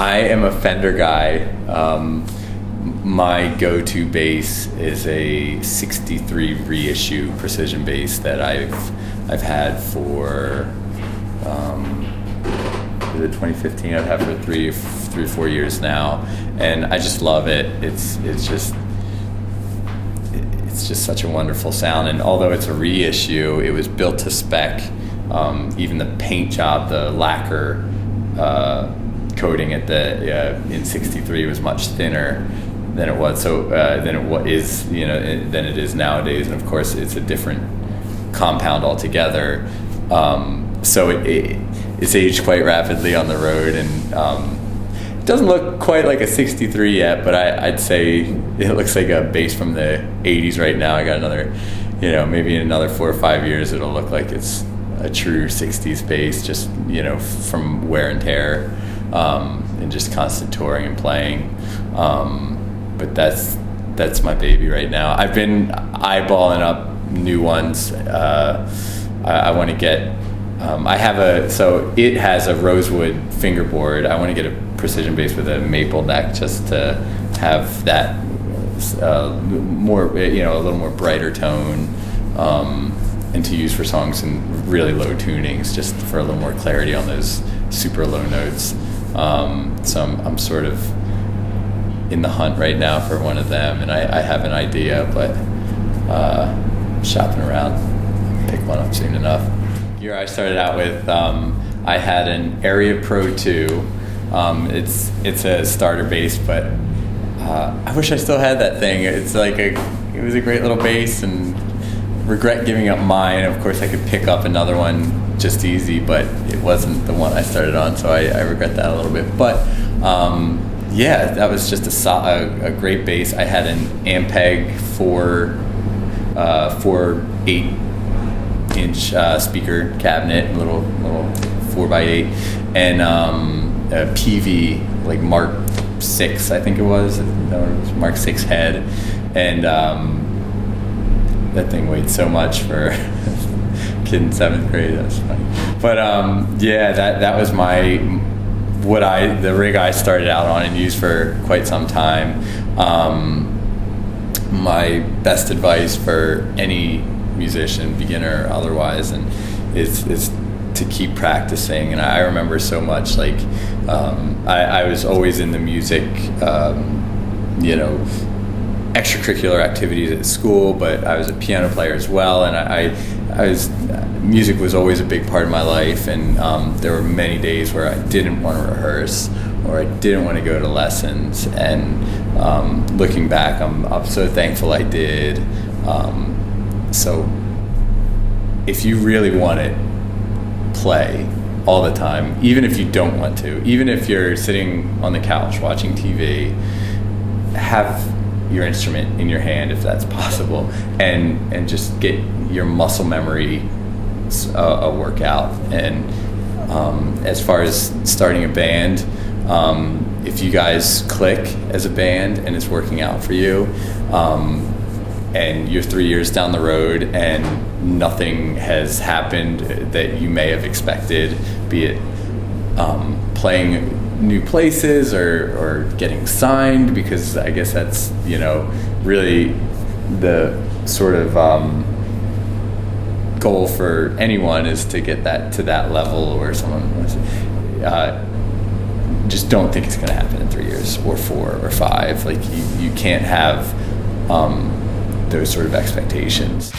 I am a Fender guy. My go-to bass is a 63 reissue precision bass that I've had for the 2015. I've had for three or 4 years now, and I just love it. It's just such a wonderful sound. And although it's a reissue, it was built to spec. Even the paint job, the lacquer coating at in 63 was much thinner than it was. Than it is nowadays. And of course, it's a different compound altogether. So it's aged quite rapidly on the road, and it doesn't look quite like a 63 yet, but I'd say it looks like a bass from the 80s right now. I got another, maybe in another 4 or 5 years, it'll look like it's a true 60s bass, just, from wear and tear, and just constant touring and playing. But that's my baby right now. I've been eyeballing up new ones. I want to get, it has a rosewood fingerboard. I want to get a precision bass with a maple neck, just to have that more, a little more brighter tone, and to use for songs in really low tunings, just for a little more clarity on those super low notes. So I'm sort of in the hunt right now for one of them, and I have an idea, but shopping around, pick one up soon enough. Year I started out with, I had an Area Pro 2. It's a starter bass, but I wish I still had that thing. It was a great little bass, and regret giving up mine. Of course, I could pick up another one just easy, but it wasn't the one I started on, so I regret that a little bit. But yeah, that was just a great bass. I had an Ampeg 4 8-inch speaker cabinet, little 4x8, and a PV, like Mark 6, I think it was. No, it was Mark 6 head, and that thing weighed so much for a kid in 7th grade. That was funny. But yeah, that was the rig I started out on and used for quite some time. My best advice for any musician, beginner or otherwise, and is to keep practicing. And I remember so much, like I was always in the music, extracurricular activities at school, but I was a piano player as well, and music was always a big part of my life, and there were many days where I didn't want to rehearse, or I didn't want to go to lessons, and looking back, I'm so thankful I did. So if you really want it, play all the time, even if you don't want to, even if you're sitting on the couch watching TV, have your instrument in your hand if that's possible, and just get your muscle memory a workout. And as far as starting a band, if you guys click as a band and it's working out for you, and you're 3 years down the road and nothing has happened that you may have expected, be it playing new places or getting signed, because I guess that's really the sort of goal for anyone, is to get that to that level, or someone just don't think it's going to happen in 3 years or 4 or 5. Like you can't have those sort of expectations.